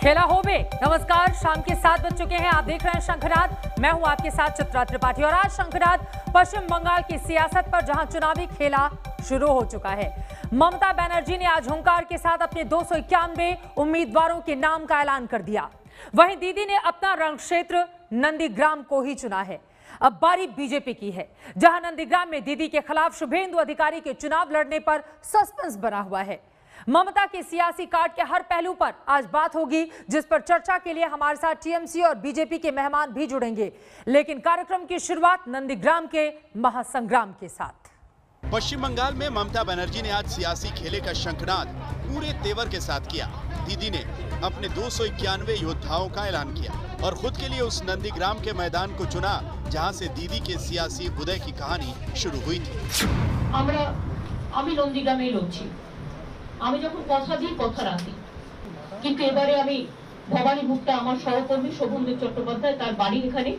खेला हो बे। नमस्कार, शाम के 7 बज चुके हैं। आप देख रहे हैं शंखनाद। मैं हूं आपके साथ चित्रा त्रिपाठी और आज शंखनाद पश्चिम बंगाल की सियासत पर जहां चुनावी खेला शुरू हो चुका है। ममता बनर्जी ने आज हुंकार के साथ अपने 291 उम्मीदवारों के नाम का ऐलान कर दिया। वहीं दीदी ने अपना रण क्षेत्र नंदीग्राम को ही चुना है। अब बारी बीजेपी की है, जहां नंदीग्राम में दीदी के खिलाफ शुभेंदु अधिकारी के चुनाव लड़ने पर सस्पेंस बना हुआ है। ममता के सियासी कार्ड के हर पहलू पर आज बात होगी, जिस पर चर्चा के लिए हमारे साथ टीएमसी और बीजेपी के मेहमान भी जुड़ेंगे। लेकिन कार्यक्रम की शुरुआत नंदीग्राम के महासंग्राम के साथ। पश्चिम बंगाल में ममता बनर्जी ने आज सियासी खेले का शंखनाद पूरे तेवर के साथ किया। दीदी ने अपने 291 योद्धाओं का ऐलान किया और खुद के लिए उस नंदीग्राम के मैदान को चुना, जहां से दीदी के सियासी उदय की कहानी शुरू हुई थी। আমি নন্দীগ্রামে লড়ছি। আমি যখন কথা দিই কথা রাখি, কিন্তু এবারে আমি ভবানী ভুক্তা আমার সহকর্মী শোভনদেব চট্টোপাধ্যায়, তার বাড়ি এখানে,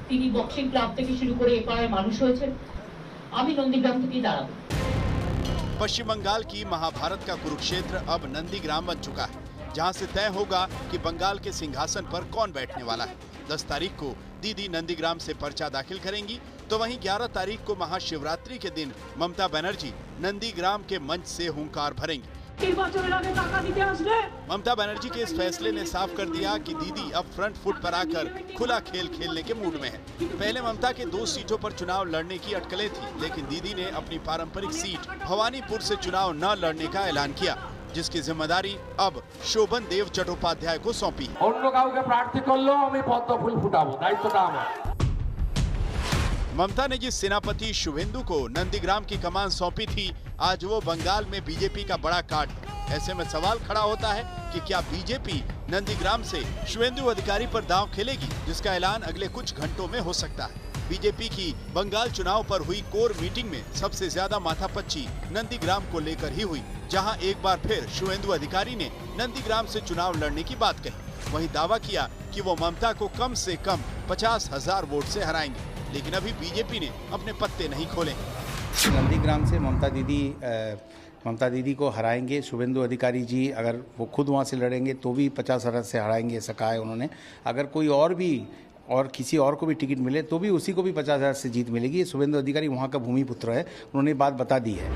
তিনি বক্সিং ক্লাব থেকে শুরু করে এ পাড়ায় মানুষ হয়েছেন। আমি নন্দীগ্রাম থেকে দাঁড়াবো। पश्चिम बंगाल की महाभारत का कुरुक्षेत्र अब नंदीग्राम बन चुका है, जहां से तय होगा कि बंगाल के सिंहासन पर कौन बैठने वाला है। 10 तारीख को दीदी नंदीग्राम से पर्चा दाखिल करेंगी, तो वहीं 11 तारीख को महाशिवरात्रि के दिन ममता बनर्जी नंदीग्राम के मंच से हुंकार भरेंगी। ममता बनर्जी के इस फैसले ने साफ कर दिया कि दीदी अब फ्रंट फुट पर आकर खुला खेल खेलने के मूड में है। पहले ममता के 2 सीटों पर चुनाव लड़ने की अटकलें थी, लेकिन दीदी ने अपनी पारंपरिक सीट भवानीपुर से चुनाव न लड़ने का ऐलान किया, जिसकी जिम्मेदारी अब शोभनदेव चट्टोपाध्याय को सौंपी। ममता ने जिस सेनापति शुभेंदु को नंदीग्राम की कमान सौंपी थी, आज वो बंगाल में बीजेपी का बड़ा कार्ड है। ऐसे में सवाल खड़ा होता है कि क्या बीजेपी नंदीग्राम से शुभेंदु अधिकारी पर दांव खेलेगी, जिसका ऐलान अगले कुछ घंटों में हो सकता है। बीजेपी की बंगाल चुनाव पर हुई कोर मीटिंग में सबसे ज्यादा माथापच्ची नंदीग्राम को लेकर ही हुई, जहां एक बार फिर शुभेंदु अधिकारी ने नंदीग्राम से चुनाव लड़ने की बात कही। वहीं दावा किया कि वो ममता को कम से कम 50,000 वोट से हराएंगे, लेकिन अभी बीजेपी ने अपने पत्ते नहीं खोले। नंदीग्राम से ममता दीदी को हराएंगे। शुभेंदु अधिकारी जी अगर वो खुद वहाँ से लड़ेंगे तो भी 50,000 से हराएंगे, ऐसा कहा है उन्होंने। अगर कोई और किसी और को भी टिकट मिले तो भी उसी को भी 50,000 से जीत मिलेगी। शुभेंदु अधिकारी वहाँ का भूमिपुत्र है, उन्होंने बात बता दी है।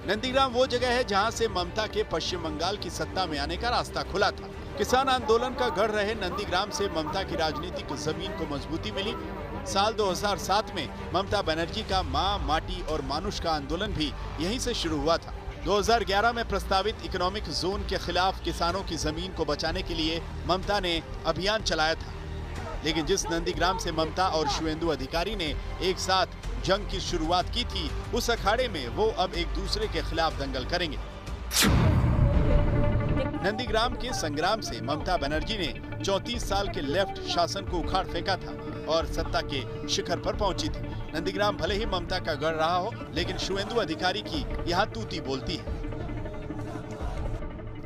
नंदीग्राम वो जगह है जहां से ममता के पश्चिम बंगाल की सत्ता में आने का रास्ता खुला था। किसान आंदोलन का गढ़ रहे नंदीग्राम से ममता की राजनीतिक जमीन को मजबूती मिली। साल 2007 में ममता बनर्जी का मां, माटी और मानुष का आंदोलन भी यहीं से शुरू हुआ था। 2011 में प्रस्तावित इकोनॉमिक जोन के खिलाफ किसानों की जमीन को बचाने के लिए ममता ने अभियान चलाया था। लेकिन जिस नंदीग्राम से ममता और शुभेंदु अधिकारी ने एक साथ जंग की शुरुआत की थी, उस अखाड़े में वो अब एक दूसरे के खिलाफ दंगल करेंगे। नंदीग्राम के संग्राम से ममता बनर्जी ने 34 साल के लेफ्ट शासन को उखाड़ फेंका था और सत्ता के शिखर पर पहुंची थी। नंदीग्राम भले ही ममता का गढ़ रहा हो, लेकिन शुभेंदु अधिकारी की यहाँ तूती बोलती है।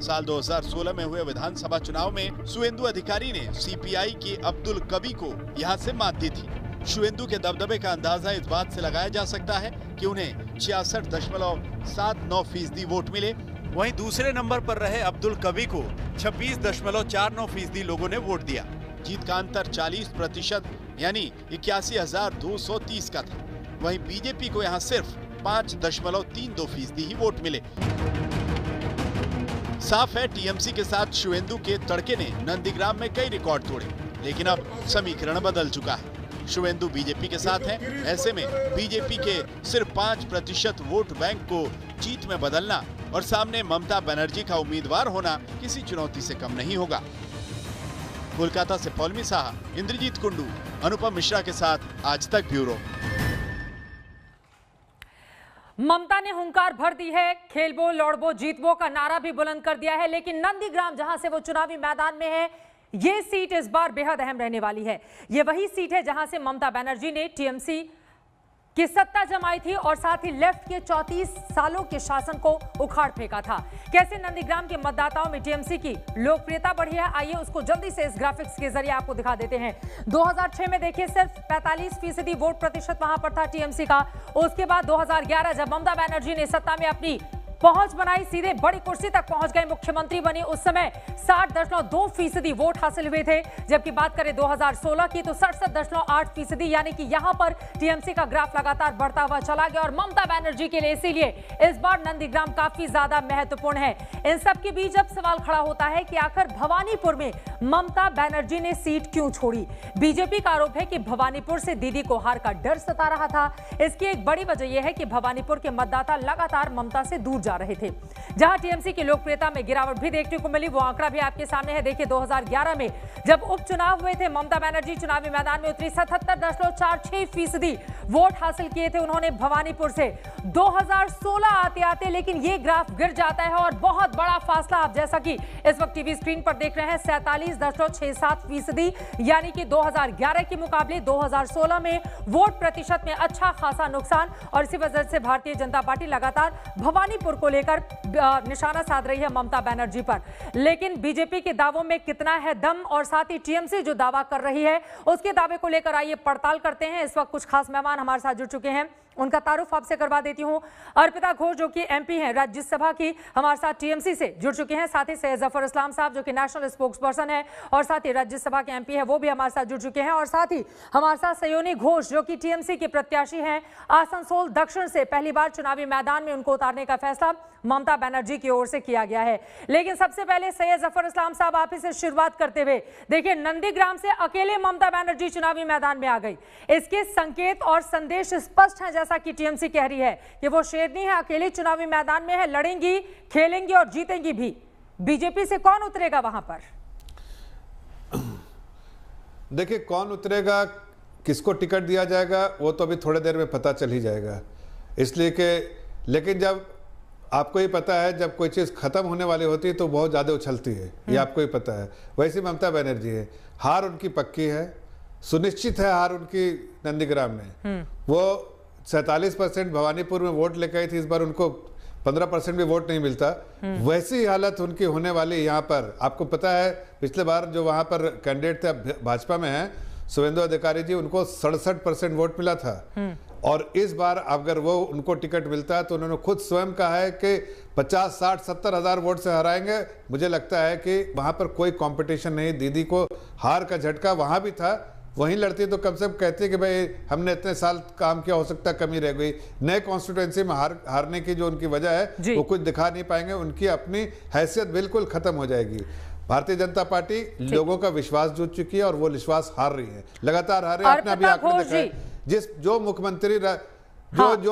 साल 2016 में हुए विधानसभा चुनाव में शुभेंदु अधिकारी ने सीपीआई के अब्दुल कबी को यहाँ से मात दी थी। शुभेंदु के दबदबे का अंदाजा इस बात से लगाया जा सकता है कि उन्हें 66.79% वोट मिले। वहीं दूसरे नंबर पर रहे अब्दुल कबी को 26.49% लोगों ने वोट दिया। जीत का अंतर 40% यानी 81,230 का था। वहीं बीजेपी को यहां सिर्फ 5.32% ही वोट मिले। साफ है, टीएमसी के साथ शुभेंदु के तड़के ने नंदीग्राम में कई रिकॉर्ड तोड़े, लेकिन अब समीकरण बदल चुका है। शुभेंदु बीजेपी के साथ है, ऐसे में बीजेपी के सिर्फ 5% वोट बैंक को जीत में बदलना और सामने ममता बनर्जी का उम्मीदवार होना किसी चुनौती से कम नहीं होगा। कोलकाता से पौलमी साहा, इंद्रजीत कुंडू, अनुपम मिश्रा के साथ आज तक ब्यूरो। ममता ने हुंकार भर दी है, खेलबो लौड़बो जीतबो का नारा भी बुलंद कर दिया है, लेकिन नंदीग्राम जहां से वो चुनावी मैदान में है, ये सीट इस बार बेहद अहम रहने वाली है। ये वही सीट है जहां से ममता बनर्जी ने टीएमसी की सत्ता जमाई थी और साथ ही लेफ्ट के 34 सालों के शासन को उखाड़ फेंका था। कैसे नंदीग्राम के मतदाताओं में टीएमसी की लोकप्रियता बढ़ी है, आइए उसको जल्दी से इस ग्राफिक्स के जरिए आपको दिखा देते हैं। 2006 में देखिए सिर्फ 45% वोट प्रतिशत वहां पर था टीएमसी का। उसके बाद 2011 जब ममता बनर्जी ने सत्ता में अपनी पहुंच बनाई, सीधे बड़ी कुर्सी तक पहुंच गए, मुख्यमंत्री बनी। उस समय 60.2% वोट हासिल हुए थे। जबकि बात करें 2016 की तो 67.8%, यानी कि यहां पर टीएमसी का ग्राफ लगातार बढ़ता हुआ चला गया। और ममता बनर्जी के लिए इसीलिए इस बार नंदीग्राम काफी ज्यादा महत्वपूर्ण है। इन सब के बीच अब सवाल खड़ा होता है कि आखिर भवानीपुर में ममता बनर्जी ने सीट क्यों छोड़ी। बीजेपी का आरोप है कि भवानीपुर से दीदी को हार का डर सता रहा था। इसकी एक बड़ी वजह यह है कि भवानीपुर के मतदाता लगातार ममता से दूर जा रहे थे। जहां टीएमसी की लोकप्रियता में गिरावट भी देखने को मिली, वो आंकड़ा भी आपके सामने है। देखिए 2011 में जब उपचुनाव हुए थे, ममता बनर्जी चुनावी मैदान में उतरी, 77.46% वोट हासिल किए थे उन्होंने भवानीपुर से। 2016 आते आते लेकिन ये ग्राफ गिर जाता है और बहुत बड़ा फासला आप जैसा कि इस वक्त टीवी स्क्रीन पर देख रहे हैं, 47.67%, यानी कि 2011 के मुकाबले 2016 में वोट प्रतिशत में अच्छा खासा नुकसान। और इसी वजह से भारतीय जनता पार्टी लगातार भवानीपुर को लेकर निशाना साध रही है ममता बनर्जी पर। लेकिन बीजेपी के दावों में कितना है दम, और साथ ही टीएमसी जो दावा कर रही है उसके दावे को लेकर आइए पड़ताल करते हैं। इस वक्त कुछ खास मेहमान हमारे साथ जुड़ चुके हैं, उनका तारुफ आपसे करवा देती हूं। अर्पिता घोष जो कि एमपी हैं राज्यसभा की, हमारे साथ टीएमसी से जुड़ चुके हैं। साथ ही सैयद जफर इस्लाम साहब जो कि नेशनल स्पोक्स पर्सन है और साथ ही राज्यसभा के एमपी है, वो भी हमारे साथ जुड़ चुके हैं। और साथ ही हमारे साथ सयोनी घोष जो कि टीएमसी के प्रत्याशी हैं, आसनसोल दक्षिण से पहली बार चुनावी मैदान में उनको उतारने का फैसला ममता बनर्जी की ओर से किया गया है। लेकिन सबसे पहले सैयद जफर इस्लाम साहब आप ही से शुरुआत करते हुए, देखिए नंदीग्राम से अकेले ममता बनर्जी चुनावी मैदान में आ गई, इसके संकेत और संदेश स्पष्ट हैं। जैसा कि टीएमसी कह रही है कि वो शेरनी है, अकेले चुनावी मैदान में है, लड़ेंगी, खेलेंगी और जीतेंगी भी। बीजेपी से कौन उतरेगा वहां पर? देखिए कौन उतरेगा, किसको टिकट दिया जाएगा, वो तो अभी थोड़ी देर में पता चल ही जाएगा। इसलिए कि लेकिन जब आपको ही पता है जब कोई चीज़ खत्म होने वाली होती है तो बहुत ज़्यादा उछलती है, ये आपको ही पता है। वैसे ममता बनर्जी है, हार उनकी पक्की है, सुनिश्चित है हार उनकी नंदीग्राम में। वो 47% भवानीपुर में वोट लेकर आई थी, इस बार उनको 15% भी वोट नहीं मिलता। वैसी हालत उनकी होने वाली यहाँ पर। आपको पता है पिछले बार जो वहाँ पर कैंडिडेट थे भाजपा में है शुभेंदु अधिकारी जी, उनको 67% वोट मिला था। और इस बार अगर वो उनको टिकट मिलता है तो उन्होंने खुद स्वयं कहा है कि 50, 60, 70 हज़ार वोट से हराएंगे। मुझे लगता है कि वहाँ पर कोई कंपटीशन नहीं, दीदी को हार का झटका वहाँ भी था, वहीं लड़ती तो कम से कम कहती कि भाई हमने इतने साल काम किया, हो सकता कमी रह गई। नए कॉन्स्टिट्यूएंसी में हारने की जो उनकी वजह है वो कुछ दिखा नहीं पाएंगे, उनकी अपनी हैसियत बिल्कुल खत्म हो जाएगी। भारतीय जनता पार्टी लोगों का विश्वास जीत चुकी है और वो विश्वास हार रही है, लगातार हार रही है। आपने अभी आंकड़े देखा है, जो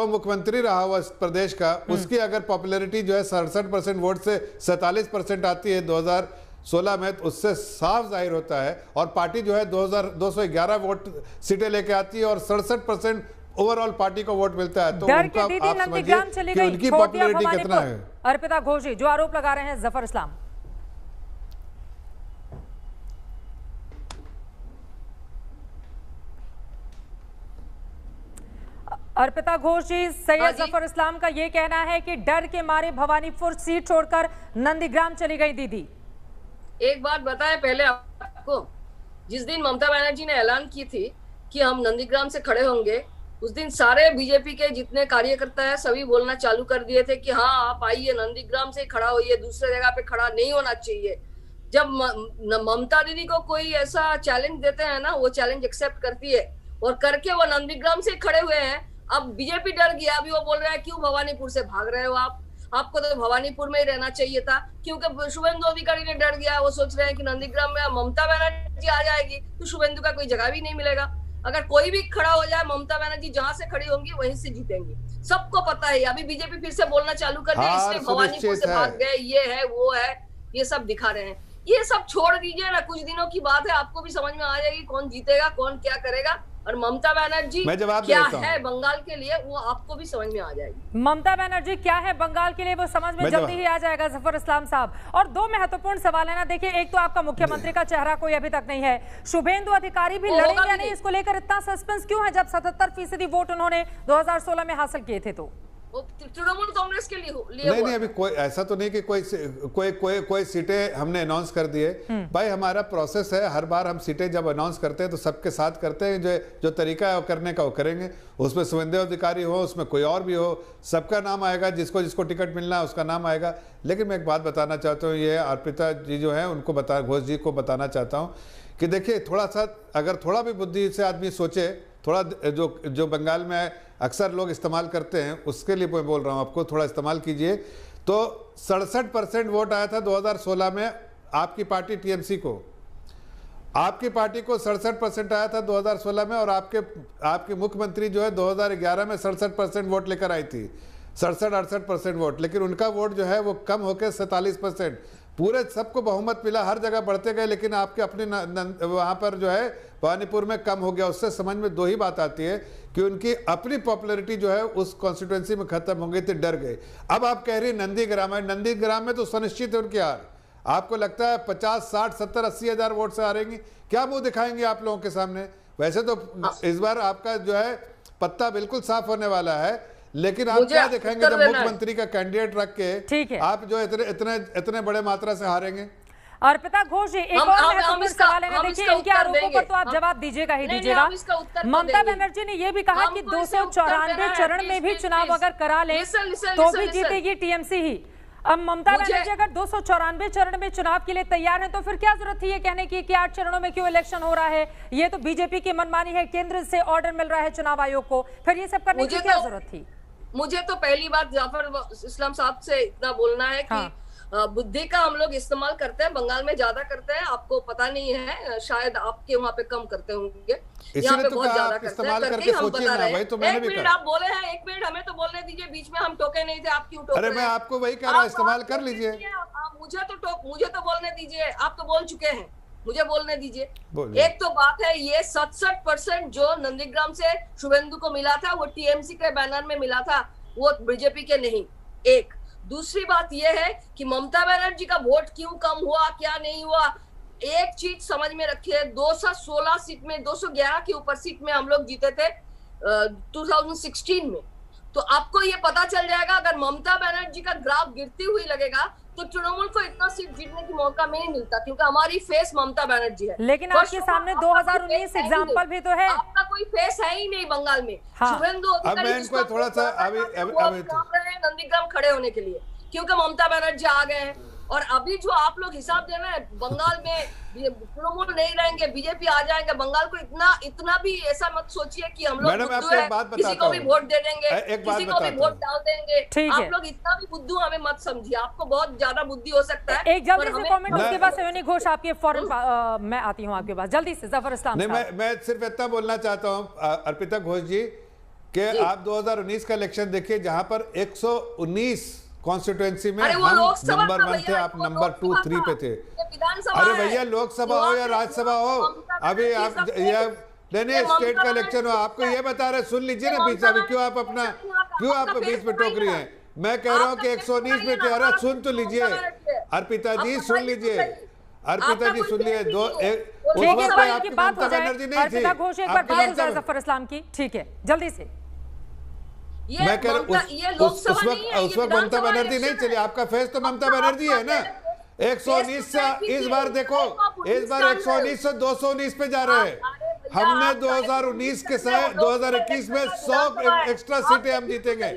मुख्यमंत्री रहा हुआ इस प्रदेश का, उसकी अगर पॉपुलैरिटी जो है 67% वोट से 47% आती है 2016 में, तो उससे साफ जाहिर होता है। और पार्टी जो है 211 वोट सीटें लेके आती है और 67% ओवरऑल पार्टी को वोट मिलता है। तो उनका आप समझिए कि उनकी पॉपुलैरिटी कितना है। अर्पिता घोष जी जो आरोप लगा रहे हैं जफर इस्लाम, अर्पिता घोष जी, सैयद जफर इस्लाम का ये कहना है कि डर के मारे भवानीपुर सीट छोड़कर नंदीग्राम चली गई दीदी। एक बात बताएं पहले आपको, जिस दिन ममता बनर्जी ने ऐलान की थी कि हम नंदीग्राम से खड़े होंगे, उस दिन सारे बीजेपी के जितने कार्यकर्ता है सभी बोलना चालू कर दिए थे कि हाँ आप आइए नंदीग्राम से खड़ा होइए, दूसरे जगह पे खड़ा नहीं होना चाहिए। जब ममता दीदी को कोई ऐसा चैलेंज देते हैं ना, वो चैलेंज एक्सेप्ट करती है और करके वो नंदीग्राम से खड़े हुए हैं। अब बीजेपी डर गया, अभी वो बोल रहा है क्यों भवानीपुर से भाग रहे हो आपको तो भवानीपुर में ही रहना चाहिए था, क्योंकि शुभेंदु अधिकारी ने डर गया। वो सोच रहे हैं कि नंदीग्राम में ममता बनर्जी आ जाएगी तो शुभेंदु का कोई जगह भी नहीं मिलेगा। अगर कोई भी खड़ा हो जाए, ममता बनर्जी जहां से खड़ी होंगी वहीं से जीतेंगी, सबको पता है। अभी बीजेपी फिर से बोलना चालू कर दिया, इसलिए भवानीपुर से भाग गए, ये है वो है, ये सब दिखा रहे हैं। ये सब छोड़ दीजिए ना, कुछ दिनों की बात है, आपको भी समझ में आ जाएगी कौन जीतेगा, कौन क्या करेगा। और ममता बनर्जी क्या है बंगाल के लिए वो आपको भी समझ में आ जाएगी। ममता बनर्जी क्या है बंगाल के लिए वो समझ में जल्दी ही आ जाएगा जफर इस्लाम साहब। और दो महत्वपूर्ण सवाल है ना, देखिए एक तो आपका मुख्यमंत्री का चेहरा कोई अभी तक नहीं है, शुभेंदु अधिकारी भी लड़ेंगे या नहीं, इसको लेकर इतना सस्पेंस क्यों है जब 77% वोट उन्होंने 2016 में हासिल किए थे? तो वो तृणमूल कांग्रेस के लिए नहीं हुआ। नहीं, अभी कोई ऐसा तो नहीं कि कोई सीटें हमने अनाउंस कर दिए। भाई हमारा प्रोसेस है, हर बार हम सीटें जब अनाउंस करते हैं तो सबके साथ करते हैं, जो तरीका है वो करने का वो करेंगे। उसमें शुभेंदु अधिकारी हो, उसमें कोई और भी हो, सबका नाम आएगा, जिसको जिसको टिकट मिलना है उसका नाम आएगा। लेकिन मैं एक बात बताना चाहता हूँ, ये अर्पिता जी जो है उनको घोष जी को बताना चाहता हूँ कि देखिए थोड़ा सा अगर थोड़ा भी बुद्धि से आदमी सोचे, थोड़ा जो बंगाल में अक्सर लोग इस्तेमाल करते हैं उसके लिए मैं बोल रहा हूँ आपको, थोड़ा इस्तेमाल कीजिए। तो 67% वोट आया था 2016 में आपकी पार्टी टीएमसी को, आपकी पार्टी को 67% आया था 2016 में, और आपके मुख्यमंत्री जो है 2011 में 67% वोट लेकर आई थी, 67-68% वोट। लेकिन उनका वोट जो है वो कम होकर 47%, पूरे सबको बहुमत मिला, हर जगह बढ़ते गए, लेकिन आपके अपने वहाँ पर जो है भवानीपुर में कम हो गया। उससे समझ में दो ही बात आती है कि उनकी अपनी पॉपुलैरिटी जो है उस कॉन्स्टिट्यूंसी में खत्म हो गई थी, डर गए। अब आप कह रही नंदीग्राम है, नंदीग्राम में तो सुनिश्चित है उनकी हार। आपको लगता है 50, 60, 70, 80 हजार वोट से हारेंगी? क्या मुंह दिखाएंगे आप लोगों के सामने? वैसे तो इस बार आपका जो है पत्ता बिल्कुल साफ होने वाला है, लेकिन आप क्या दिखाएंगे जब मुख्यमंत्री का कैंडिडेट रख के आप जो इतने बड़े मात्रा से हारेंगे? अर्पिता घोष जी, एक और महत्वपूर्ण सवाल है, देखिए इनके आरोपों पर तो आप जवाब दीजिएगा ही दीजिएगा। ममता बनर्जी ने यह भी कहा कि 294 चरण में भी चुनाव अगर करा ले तो भी जीतेगी टीएमसी ही। अब ममता बनर्जी अगर 294 चरण में चुनाव के लिए तैयार है तो फिर क्या जरूरत थी ये कहने की कि 8 चरणों में क्यों इलेक्शन हो रहा है? ये तो बीजेपी की मनमानी है, केंद्र से ऑर्डर मिल रहा है चुनाव आयोग को, फिर ये सब करने की क्या जरूरत थी? मुझे तो पहली बात जाफर इस्लाम साहब से इतना बोलना है कि बुद्धि का हम लोग इस्तेमाल करते हैं, बंगाल में ज्यादा करते हैं, आपको पता नहीं है, शायद आपके वहाँ पे कम करते होंगे, यहाँ पे बहुत ज्यादा करते हैं, करके हम बता रहे हैं। एक मिनट आप बोले हैं, एक मिनट हमें तो बोलने दीजिए, बीच में हम टोके नहीं थे, आप क्यों टोक रहे हैं? अरे मैं आपको वही कह रहा हूँ, इस्तेमाल कर लीजिए। मुझे तो बोलने दीजिए, आप तो बोल चुके हैं, मुझे बोलने दीजिए। एक तो बात है ये 67% जो नंदीग्राम से शुभेंदु को मिला था वो टीएमसी के बैनर में मिला था, वो बीजेपी के नहीं। एक दूसरी बात यह है कि ममता बनर्जी का वोट क्यों कम हुआ, क्या नहीं हुआ, एक चीज समझ में रखिए, 216 सीट में 211 के ऊपर सीट में हम लोग जीते थे 2016 में। तो आपको ये पता चल जाएगा, अगर ममता बनर्जी का ग्राफ गिरती हुई लगेगा तो तृणमूल को इतना सीट जीतने की मौका नहीं मिलता, क्योंकि हमारी फेस ममता बनर्जी है। लेकिन आपके सामने 2019 एग्जाम्पल भी तो है। आपका कोई फेस है ही नहीं बंगाल में। शुभेंदु अधिकारी थोड़ा सा नंदीग्राम खड़े होने के लिए, क्योंकि ममता बनर्जी आ गए हैं। और अभी जो आप लोग हिसाब दे रहे हैं, बंगाल में तृणमूल नहीं रहेंगे, बीजेपी आ जाएंगे, बंगाल को इतना भी ऐसा मत सोचिए कि हम लोग बुद्धू है, किसी को भी वोट दे देंगे, किसी को भी वोट डाल देंगे। आप लोग इतना भी बुद्धू हमें मत समझिए, आपको बहुत ज्यादा बुद्धि हो सकता है। एक जल्दी से कमेंट, उसके बाद सयोनी घोष आपके फौरन मैं आती हूँ आपके पास, जल्दी से जफर इस्लाम साहब। मैं सिर्फ इतना बोलना चाहता हूँ अर्पिता घोष जी कि आप 2019 का इलेक्शन देखिए, जहां पर 119 कॉन्स्टिट्यूएंसी में हम नंबर 1 थे, आप नंबर 2, 3 पे थे। अरे भैया लोकसभा हो या राज्यसभा हो, अभी आप नहीं स्टेट का इलेक्शन हो, आपको ये बता रहे, सुन लीजिए ना बीच, अभी क्यों आप बीच में टोक रही हैं? मैं कह रहा हूँ कि 119 में कह रहा, सुन तो लीजिए अर्पिता जी, सुन लीजिए अर्पिता जी, सुन लिए उस वक्त आपकी ममता बनर्जी नहीं थी, जफर इस्लाम की, ठीक है जल्दी से। मैं कह रहा हूँ उस वक्त ममता बनर्जी नहीं चली, आपका फेस तो ममता बनर्जी है ना। 119 से इस बार देखो, इस बार 119 से 219 पे जा रहे हैं। हमने 2019 के साथ 2021 में 100 एक्स्ट्रा सीटें हम जीतेंगे,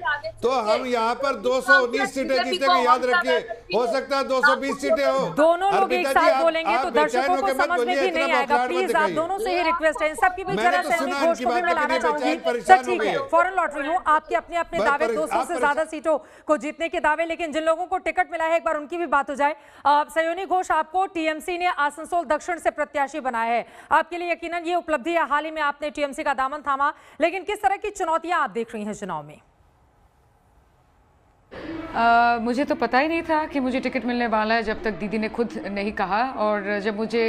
तो हम यहाँ पर 219 सीटें जीतेंगे, याद रखिए। हो सकता है 220 सीटें हो। दोनों लोग एक साथ बोलेंगे तो दर्शकों को समझ में भी नहीं आएगा। प्लीज आप दोनों से ही रिक्वेस्ट है, सबकी भी जरा सयोनी घोष को भी मैं लाना चाहूंगी। सर ठीक है, फौरन लौट रही हूँ। आपके अपने अपने दावे, 200 से ज्यादा सीटों को जीतने के दावे, लेकिन जिन लोगों को टिकट मिला है एक बार उनकी भी बात हो जाए। सयोनी घोष, आपको टीएमसी ने आसनसोल दक्षिण से प्रत्याशी बनाया है, आपके लिए यकीनन ये उपलब्धि है, हाल ही में आपने टीएमसी का दामन थामा, लेकिन किस तरह की चुनौतियां आप देख रही हैं चुनाव में? मुझे तो पता ही नहीं था कि मुझे टिकट मिलने वाला है जब तक दीदी ने खुद नहीं कहा। और जब मुझे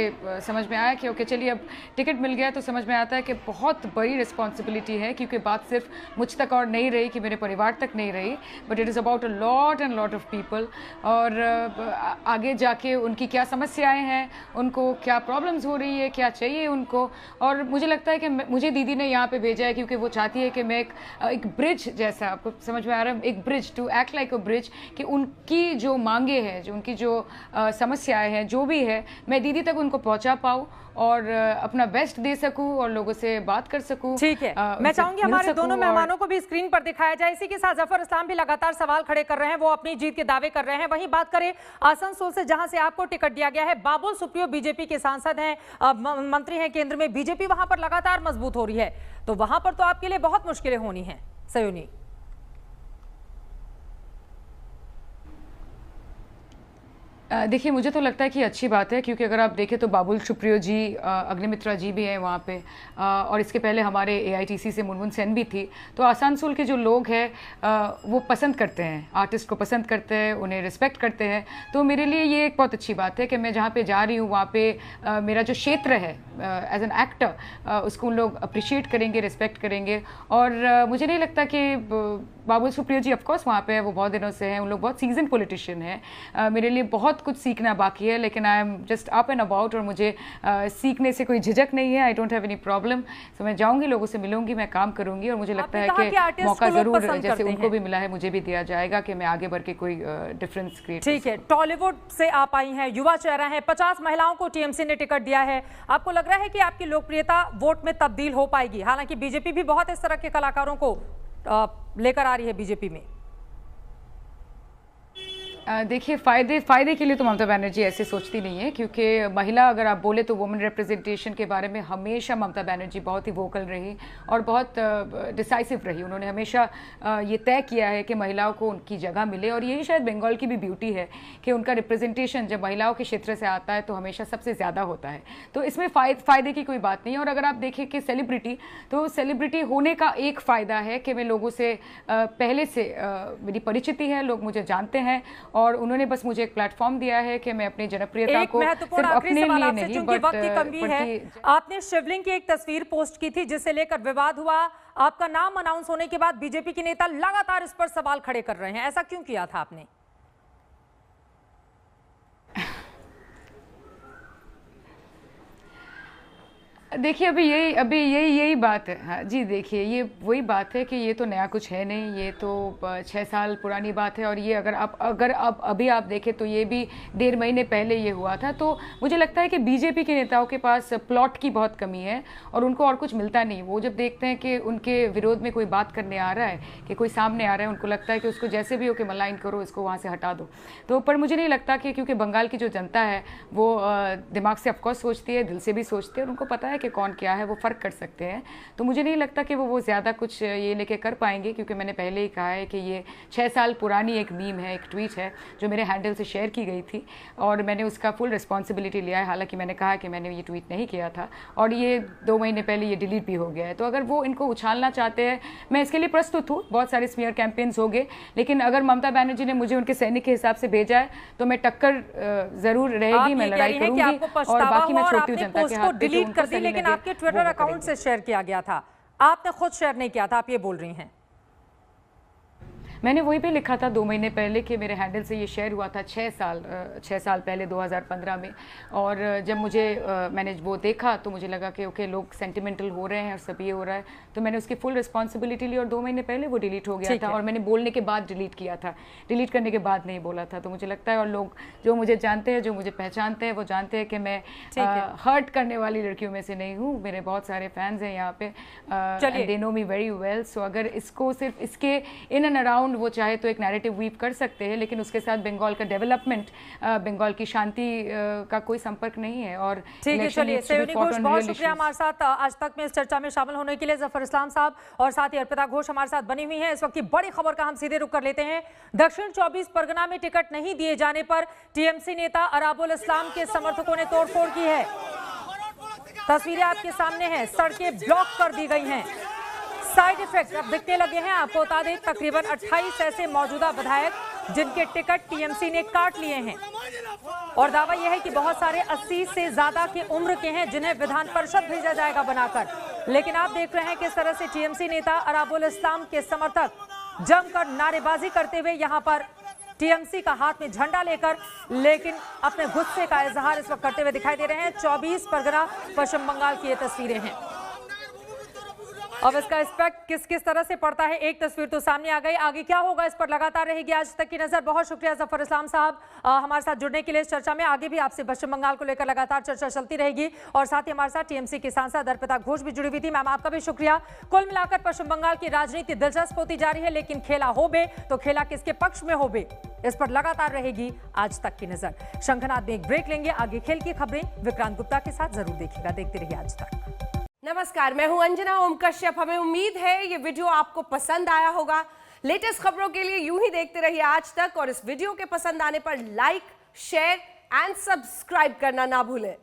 समझ में आया कि ओके चलिए अब टिकट मिल गया, तो समझ में आता है कि बहुत बड़ी रिस्पॉन्सिबिलिटी है, क्योंकि बात सिर्फ मुझ तक और नहीं रही कि मेरे परिवार तक नहीं रही, but it is about a lot and lot of people. और आगे जाके उनकी क्या समस्याएँ हैं, उनको क्या प्रॉब्लम्स हो रही है, क्या चाहिए उनको। और मुझे लगता है कि मुझे दीदी ने यहाँ पर भेजा है क्योंकि वो चाहती है कि मैं एक ब्रिज जैसा, आपको समझ में आ रहा है, एक bridge to act like a bridge, कि उनकी जो मांगे हैं, जो उनकी जो समस्याएं हैं, जो भी है, मैं दीदी तक उनको पहुंचा पाऊं और अपना बेस्ट दे सकूं और लोगों से बात कर सकूं। ठीक है, मैं चाहूंगी हमारे दोनों मेहमानों को भी स्क्रीन पर दिखाया जाए। इसी के साथ जफर इस्लाम भी लगातार सवाल खड़े कर रहे हैं, वो अपनी जीत के दावे कर रहे हैं। वहीं बात करें आसनसोल से, जहां से आपको टिकट दिया गया है। बाबुल सुप्रियो बीजेपी के सांसद हैं, मंत्री हैं केंद्र में, बीजेपी वहां पर लगातार मजबूत हो रही है, तो वहां पर तो आपके लिए बहुत मुश्किलें होनी है। सयोनी, देखिए मुझे तो लगता है कि अच्छी बात है, क्योंकि अगर आप देखें तो बाबुल सुप्रियो जी, अग्निमित्रा जी भी हैं वहाँ पे, और इसके पहले हमारे AITC से मुनमुन सेन भी थी। तो आसनसोल के जो लोग हैं वो पसंद करते हैं, आर्टिस्ट को पसंद करते हैं, उन्हें रिस्पेक्ट करते हैं। तो मेरे लिए ये एक बहुत अच्छी बात है कि मैं जहाँ पे जा रही हूँ वहाँ पे मेरा जो क्षेत्र है एज एन एक्टर, उसको उन लोग अप्रिशिएट करेंगे, रिस्पेक्ट करेंगे। और मुझे नहीं लगता कि बाबुल सुप्रियो जी ऑफकोर्स वहाँ पे है, वो बहुत दिनों से हैं, उन लोग बहुत सीजन पॉलिटिशियन हैं। मेरे लिए बहुत कुछ सीखना बाकी है, लेकिन I am just up and about, और मुझे सीखने से कोई झिझक नहीं है। I don't have any problem. तो मैं जाऊंगी, लोगों से मिलूंगी, मैं काम करूंगी, और मुझे लगता है कि मौका जरूर जैसे उनको भी मिला है मुझे भी दिया जाएगा कि मैं आगे बढ़ के कोई डिफरेंस क्रिएट। ठीक है, टॉलीवुड से आप आई हैं, युवा चेहरा है, 50 महिलाओं को TMC ने टिकट दिया है। आपको लग रहा है कि आपकी लोकप्रियता वोट में तब्दील हो पाएगी? हालांकि बीजेपी भी बहुत इस तरह के कलाकारों को लेकर आ रही है बीजेपी में। देखिए फ़ायदे के लिए तो ममता बनर्जी ऐसे सोचती नहीं है, क्योंकि महिला अगर आप बोले तो वुमेन रिप्रेजेंटेशन के बारे में हमेशा ममता बनर्जी बहुत ही वोकल रही और बहुत डिसाइसिव रही। उन्होंने हमेशा ये तय किया है कि महिलाओं को उनकी जगह मिले, और यही शायद बंगाल की भी ब्यूटी है कि उनका रिप्रेजेंटेशन जब महिलाओं के क्षेत्र से आता है तो हमेशा सबसे ज़्यादा होता है। तो इसमें फ़ायदे की कोई बात नहीं है। और अगर आप देखें कि सेलिब्रिटी होने का एक फ़ायदा है कि मैं लोगों से पहले से मेरी परिचिति है, लोग मुझे जानते हैं, और उन्होंने बस मुझे एक प्लेटफॉर्म दिया है कि मैं अपनी जनप्रियता को सिर्फ अपने लिए नहीं, बट वक्त की कमी है। आपने शिवलिंग की एक तस्वीर पोस्ट की थी जिसे लेकर विवाद हुआ। आपका नाम अनाउंस होने के बाद बीजेपी के नेता लगातार इस पर सवाल खड़े कर रहे हैं, ऐसा क्यों किया था आपने? देखिए अभी यही बात है। हाँ जी, देखिए ये वही बात है कि ये तो नया कुछ है नहीं, ये तो 6 साल पुरानी बात है। और ये अगर अभी आप देखें तो ये भी 1.5 महीने पहले ये हुआ था। तो मुझे लगता है कि बीजेपी के नेताओं के पास प्लॉट की बहुत कमी है और उनको और कुछ मिलता नहीं। वो जब देखते हैं कि उनके विरोध में कोई बात करने आ रहा है, कि कोई सामने आ रहा है, उनको लगता है कि उसको जैसे भी हो के मलाइन करो, इसको वहाँ से हटा दो। तो पर मुझे नहीं लगता कि, क्योंकि बंगाल की जो जनता है वो दिमाग से ऑफकोर्स सोचती है, दिल से भी सोचती है, और उनको पता है कि कौन क्या है, वो फ़र्क कर सकते हैं। तो मुझे नहीं लगता कि वो ज़्यादा कुछ ये लेके कर पाएंगे, क्योंकि मैंने पहले ही कहा है कि ये 6 साल पुरानी एक मीम है, एक ट्वीट है जो मेरे हैंडल से शेयर की गई थी, और मैंने उसका फुल रिस्पॉन्सिबिलिटी लिया है। हालांकि मैंने कहा कि मैंने ये ट्वीट नहीं किया था, और ये 2 महीने पहले ये डिलीट भी हो गया है। तो अगर वो इनको उछालना चाहते हैं, मैं इसके लिए प्रस्तुत हूँ। बहुत सारे स्मीयर कैंपेन्स हो गए, लेकिन अगर ममता बनर्जी ने मुझे उनके सैनिक के हिसाब से भेजा है तो मैं टक्कर ज़रूर रहेगी, मैं लड़ाई करूंगी। और बाकी मैं छोड़ती हूँ जनता के हाथ डिलीट कर दी, लेकिन आपके ट्विटर अकाउंट से शेयर किया गया था, आपने खुद शेयर नहीं किया था, आप ये बोल रही हैं। मैंने वही पे लिखा था 2 महीने पहले कि मेरे हैंडल से ये शेयर हुआ था 6 साल पहले 2015 में। और जब मैंने वो देखा तो मुझे लगा कि ओके लोग सेंटिमेंटल हो रहे हैं और सब ये हो रहा है, तो मैंने उसकी फुल रिस्पॉन्सिबिलिटी ली और 2 महीने पहले वो डिलीट हो गया था। और मैंने बोलने के बाद डिलीट किया था, डिलीट करने के बाद नहीं बोला था। तो मुझे लगता है, और लोग जो मुझे जानते हैं, जो मुझे पहचानते हैं, वो जानते हैं कि मैं हर्ट करने वाली लड़कियों में से नहीं हूँ। मेरे बहुत सारे फैंस हैं यहाँ पे, they know me very well. So अगर इसको सिर्फ इसके इन एंड अराउंड वो चाहे तो एक नैरेटिव वीव कर सकते हैं, लेकिन उसके साथ बंगाल का डेवलपमेंट, बंगाल की शांति का कोई संपर्क नहीं है। और ठीक है, चलिए सेवनी घोष, बहुत शुक्रिया हमारे साथ आज तक में इस चर्चा में शामिल होने के लिए। जफर इस्लाम साहब और साथ ही अर्पिता घोष हमारे साथ बनी हुई हैं। इस वक्त की बड़ी खबर का हम सीधे रुख कर लेते हैं। दक्षिण 24 परगना में टिकट नहीं दिए जाने पर TMC नेता अराबुल इस्लाम के समर्थकों ने तोड़फोड़ की है। तस्वीरें आपके सामने हैं, सड़कें ब्लॉक कर दी गई हैं। साइड इफेक्ट अब दिखने लगे हैं। आपको बता दें, तकरीबन 28 ऐसे मौजूदा विधायक जिनके टिकट टीएमसी ने काट लिए हैं और दावा यह है कि बहुत सारे 80 से ज्यादा की उम्र के हैं जिन्हें विधान परिषद भेजा जाएगा बनाकर। लेकिन आप देख रहे हैं किस तरह से टीएमसी नेता अराबुल इस्लाम के समर्थक जमकर नारेबाजी करते हुए यहां पर टीएमसी का हाथ में झंडा लेकर लेकिन अपने गुस्से का इजहार इस वक्त करते हुए दिखाई दे रहे हैं। 24 परगना पश्चिम बंगाल की ये तस्वीरें हैं। अब इसका इम्पैक्ट किस तरह से पड़ता है, एक तस्वीर तो सामने आ गई, आगे क्या होगा इस पर लगातार रहेगी आज तक की नजर। बहुत शुक्रिया जफर इस्लाम साहब हमारे साथ जुड़ने के लिए इस चर्चा में। आगे भी आपसे पश्चिम बंगाल को लेकर लगातार चर्चा चलती रहेगी और साथ ही हमारे साथ टीएमसी की सांसद अर्पिता घोष भी जुड़ी हुई थी। मैम आपका भी शुक्रिया। कुल मिलाकर पश्चिम बंगाल की राजनीति दिलचस्प होती जा रही है, लेकिन खेला होबे तो खेला किसके पक्ष में होबे, इस पर लगातार रहेगी आज तक की नजर। शंखनाद में एक ब्रेक लेंगे, आगे खेल की खबरें विक्रांत गुप्ता के साथ जरूर देखिएगा। देखते रहिए आज तक। नमस्कार, मैं हूं अंजना ओम कश्यप। हमें उम्मीद है ये वीडियो आपको पसंद आया होगा। लेटेस्ट खबरों के लिए यूं ही देखते रहिए आज तक और इस वीडियो के पसंद आने पर लाइक, शेयर एंड सब्सक्राइब करना ना भूलें।